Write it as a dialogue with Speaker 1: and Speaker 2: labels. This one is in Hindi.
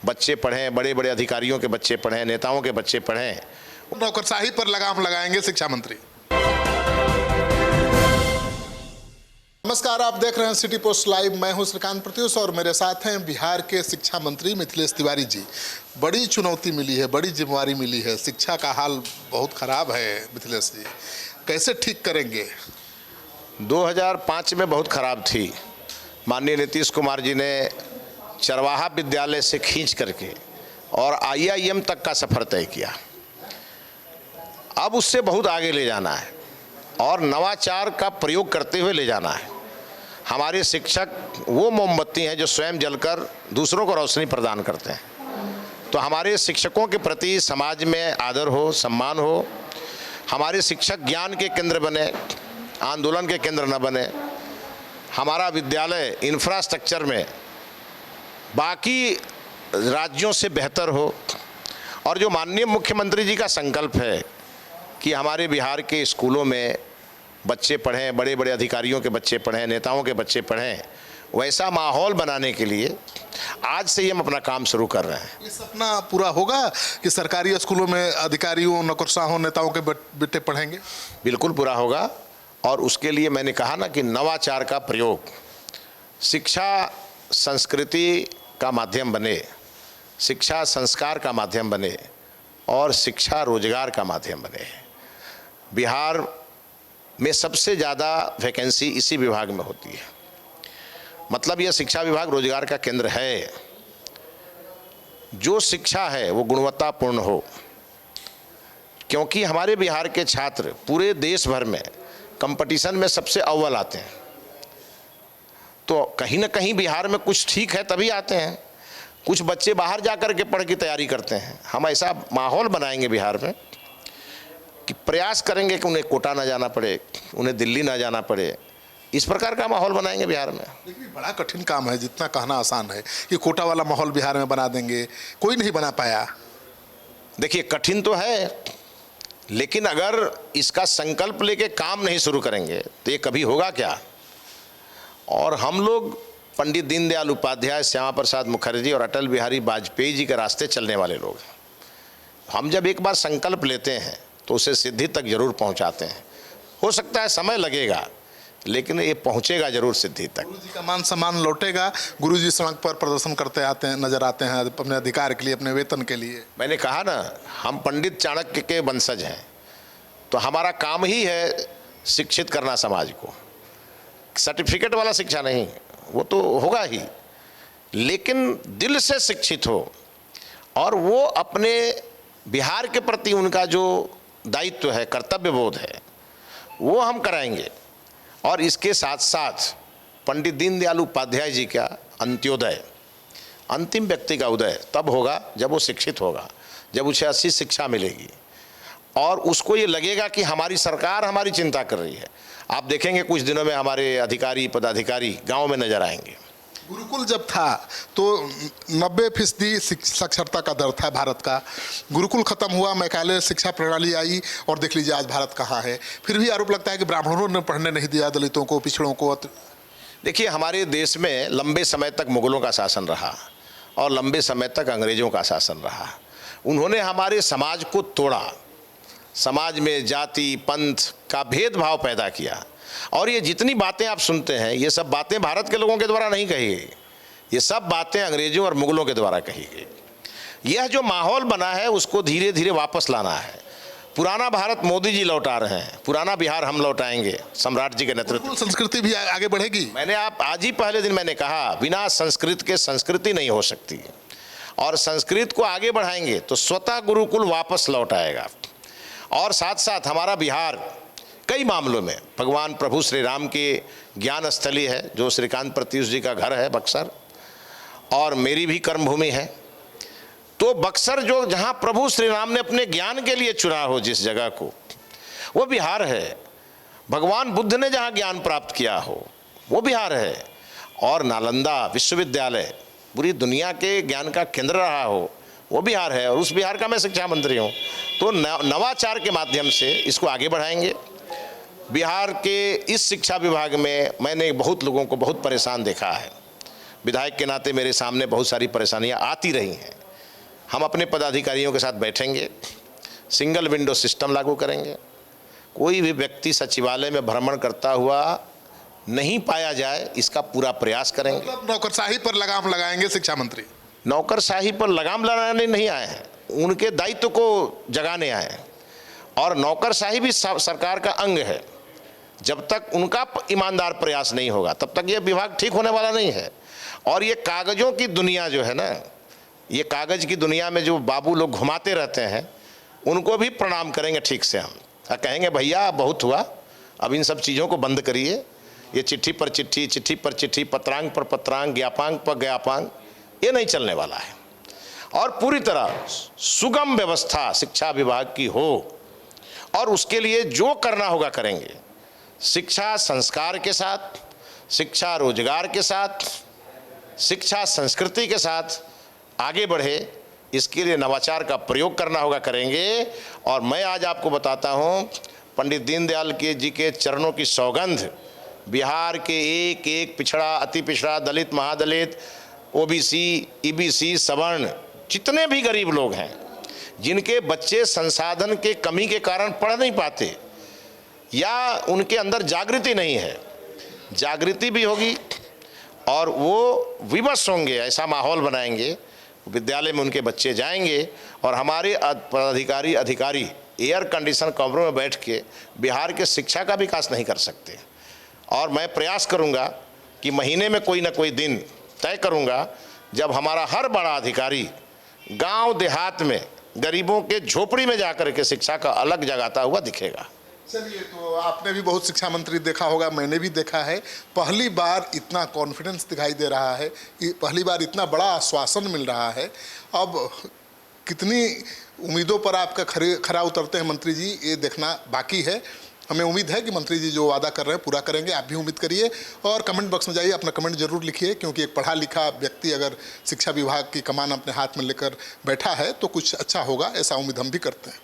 Speaker 1: बच्चे पढ़ें, बड़े बड़े अधिकारियों के बच्चे पढ़ें, नेताओं के बच्चे पढ़ें।
Speaker 2: नौकरशाही पर लगाम लगाएंगे शिक्षा मंत्री। नमस्कार, आप देख रहे हैं सिटी पोस्ट लाइव। मैं हूं श्रीकांत प्रत्युष और मेरे साथ हैं बिहार के शिक्षा मंत्री मिथिलेश तिवारी जी। बड़ी चुनौती मिली है, बड़ी जिम्मेवारी मिली है। शिक्षा का हाल बहुत खराब है मिथिलेश जी, कैसे ठीक करेंगे?
Speaker 1: 2005 में बहुत खराब थी। माननीय नीतीश कुमार जी ने चरवाहा विद्यालय से खींच करके और IIM तक का सफ़र तय किया। अब उससे बहुत आगे ले जाना है और नवाचार का प्रयोग करते हुए ले जाना है। हमारे शिक्षक वो मोमबत्ती हैं जो स्वयं जलकर दूसरों को रोशनी प्रदान करते हैं। तो हमारे शिक्षकों के प्रति समाज में आदर हो, सम्मान हो। हमारे शिक्षक ज्ञान के केंद्र बने, आंदोलन के केंद्र न बने। हमारा विद्यालय इंफ्रास्ट्रक्चर में बाकी राज्यों से बेहतर हो। और जो माननीय मुख्यमंत्री जी का संकल्प है कि हमारे बिहार के स्कूलों में बच्चे पढ़ें, बड़े बड़े अधिकारियों के बच्चे पढ़ें, नेताओं के बच्चे पढ़ें, वैसा माहौल बनाने के लिए आज से ही हम अपना काम शुरू कर रहे हैं।
Speaker 2: ये सपना पूरा होगा कि सरकारी स्कूलों में अधिकारियों, नौकरशाहों, नेताओं के बेटे पढ़ेंगे?
Speaker 1: बिल्कुल पूरा होगा। और उसके लिए मैंने कहा ना कि नवाचार का प्रयोग, शिक्षा संस्कृति का माध्यम बने, शिक्षा संस्कार का माध्यम बने और शिक्षा रोजगार का माध्यम बने। बिहार में सबसे ज़्यादा वैकेंसी इसी विभाग में होती है। मतलब यह शिक्षा विभाग रोजगार का केंद्र है। जो शिक्षा है वो गुणवत्तापूर्ण हो, क्योंकि हमारे बिहार के छात्र पूरे देश भर में कंपटीशन में सबसे अव्वल आते हैं। तो कहीं ना कहीं बिहार में कुछ ठीक है तभी आते हैं। कुछ बच्चे बाहर जाकर के पढ़ की तैयारी करते हैं। हम ऐसा माहौल बनाएंगे बिहार में कि प्रयास करेंगे कि उन्हें कोटा ना जाना पड़े, उन्हें दिल्ली ना जाना पड़े। इस प्रकार का माहौल बनाएंगे बिहार में।
Speaker 2: लेकिन बड़ा कठिन काम है। जितना कहना आसान है कि कोटा वाला माहौल बिहार में बना देंगे, कोई नहीं बना पाया।
Speaker 1: देखिए, कठिन तो है, लेकिन अगर इसका संकल्प लेके काम नहीं शुरू करेंगे तो ये कभी होगा क्या। और हम लोग पंडित दीनदयाल उपाध्याय, श्यामा प्रसाद मुखर्जी और अटल बिहारी वाजपेयी जी के रास्ते चलने वाले लोग हैं। हम जब एक बार संकल्प लेते हैं तो उसे सिद्धि तक जरूर पहुंचाते हैं। हो सकता है समय लगेगा, लेकिन ये पहुंचेगा जरूर सिद्धि तक।
Speaker 2: गुरुजी का मान सम्मान लौटेगा। गुरुजी सड़क पर प्रदर्शन करते आते हैं, नजर आते हैं अपने अधिकार के लिए, अपने वेतन के लिए।
Speaker 1: मैंने कहा ना, हम पंडित चाणक्य के वंशज हैं, तो हमारा काम ही है शिक्षित करना समाज को। सर्टिफिकेट वाला शिक्षा नहीं, वो तो होगा ही, लेकिन दिल से शिक्षित हो और वो अपने बिहार के प्रति उनका जो दायित्व है, कर्तव्य बोध है, वो हम कराएंगे। और इसके साथ साथ पंडित दीनदयाल उपाध्याय जी का अंत्योदय, अंतिम व्यक्ति का उदय तब होगा जब वो शिक्षित होगा, जब उसे अच्छी शिक्षा मिलेगी और उसको ये लगेगा कि हमारी सरकार हमारी चिंता कर रही है। आप देखेंगे कुछ दिनों में हमारे अधिकारी, पदाधिकारी गांव में नजर आएंगे।
Speaker 2: गुरुकुल जब था तो 90% साक्षरता का दर था भारत का। गुरुकुल खत्म हुआ, मैकाले शिक्षा प्रणाली आई और देख लीजिए आज भारत कहाँ है। फिर भी आरोप लगता है कि ब्राह्मणों ने पढ़ने नहीं दिया, दलितों को, पिछड़ों को।
Speaker 1: देखिए, हमारे देश में लंबे समय तक मुगलों का शासन रहा और लंबे समय तक अंग्रेजों का शासन रहा। उन्होंने हमारे समाज को तोड़ा, समाज में जाति पंथ का भेदभाव पैदा किया। और ये जितनी बातें आप सुनते हैं, ये सब बातें भारत के लोगों के द्वारा नहीं कही गई, ये सब बातें अंग्रेजों और मुगलों के द्वारा कही गई। यह जो माहौल बना है उसको धीरे धीरे वापस लाना है। पुराना भारत मोदी जी लौटा रहे हैं, पुराना बिहार हम लौटाएंगे सम्राट जी के नेतृत्व।
Speaker 2: संस्कृति भी आगे बढ़ेगी।
Speaker 1: मैंने आज ही पहले दिन मैंने कहा, बिना संस्कृत के संस्कृति नहीं हो सकती। और संस्कृत को आगे बढ़ाएंगे तो स्वतः गुरुकुल वापस लौट आएगा। और साथ साथ हमारा बिहार कई मामलों में भगवान प्रभु श्री राम की ज्ञान स्थली है, जो श्रीकांत प्रत्युष जी का घर है बक्सर, और मेरी भी कर्मभूमि है। तो बक्सर जो जहाँ प्रभु श्री राम ने अपने ज्ञान के लिए चुना हो जिस जगह को, वो बिहार है। भगवान बुद्ध ने जहाँ ज्ञान प्राप्त किया हो वो बिहार है। और नालंदा विश्वविद्यालय पूरी दुनिया के ज्ञान का केंद्र रहा हो वो बिहार है। और उस बिहार का मैं शिक्षा मंत्री हूँ। तो नवाचार के माध्यम से इसको आगे बढ़ाएंगे। बिहार के इस शिक्षा विभाग में मैंने बहुत लोगों को बहुत परेशान देखा है, विधायक के नाते मेरे सामने बहुत सारी परेशानियां आती रही हैं। हम अपने पदाधिकारियों के साथ बैठेंगे, सिंगल विंडो सिस्टम लागू करेंगे, कोई भी व्यक्ति सचिवालय में भ्रमण करता हुआ नहीं पाया जाए इसका पूरा प्रयास करेंगे।
Speaker 2: मतलब नौकरशाही पर लगाम लगाएंगे शिक्षा मंत्री?
Speaker 1: नौकरशाही पर लगाम लगाने नहीं आए हैं, उनके दायित्व को जगाने आए हैं। और नौकरशाही भी सरकार का अंग है। जब तक उनका ईमानदार प्रयास नहीं होगा तब तक ये विभाग ठीक होने वाला नहीं है। और ये कागज़ों की दुनिया जो है ना, ये कागज़ की दुनिया में जो बाबू लोग घुमाते रहते हैं उनको भी प्रणाम करेंगे ठीक से। हम कहेंगे भैया बहुत हुआ, अब इन सब चीज़ों को बंद करिए। ये चिट्ठी पर चिट्ठी, चिट्ठी पर चिट्ठी, पत्रांक पर पत्रांक, ज्ञापांक पर ज्ञापांक, ये नहीं चलने वाला है। और पूरी तरह सुगम व्यवस्था शिक्षा विभाग की हो और उसके लिए जो करना होगा करेंगे। शिक्षा संस्कार के साथ, शिक्षा रोजगार के साथ, शिक्षा संस्कृति के साथ आगे बढ़े, इसके लिए नवाचार का प्रयोग करना होगा करेंगे। और मैं आज आपको बताता हूं, पंडित दीनदयाल जी के चरणों की सौगंध बिहार के एक एक पिछड़ा, अति पिछड़ा, दलित, महादलित, ओबीसी, ईबीसी, सवर्ण, जितने भी गरीब लोग हैं जिनके बच्चे संसाधन के कमी के कारण पढ़ नहीं पाते या उनके अंदर जागृति नहीं है, जागृति भी होगी और वो विवश होंगे। ऐसा माहौल बनाएंगे, विद्यालय में उनके बच्चे जाएंगे और हमारे पदाधिकारी अधिकारी एयर कंडीशन कमरों में बैठ के बिहार के शिक्षा का विकास नहीं कर सकते। और मैं प्रयास करूंगा कि महीने में कोई ना कोई दिन तय करूंगा जब हमारा हर बड़ा अधिकारी गांव देहात में गरीबों के झोपड़ी में जाकर के शिक्षा का अलग जगाता हुआ दिखेगा।
Speaker 2: चलिए, तो आपने भी बहुत शिक्षा मंत्री देखा होगा, मैंने भी देखा है। पहली बार इतना कॉन्फिडेंस दिखाई दे रहा है, पहली बार इतना बड़ा आश्वासन मिल रहा है। अब कितनी उम्मीदों पर आपका खरा उतरते हैं मंत्री जी, ये देखना बाकी है। हमें उम्मीद है कि मंत्री जी जो वादा कर रहे हैं पूरा करेंगे। आप भी उम्मीद करिए और कमेंट बॉक्स में जाइए, अपना कमेंट जरूर लिखिए, क्योंकि एक पढ़ा लिखा व्यक्ति अगर शिक्षा विभाग की कमान अपने हाथ में लेकर बैठा है तो कुछ अच्छा होगा, ऐसा उम्मीद हम भी करते हैं।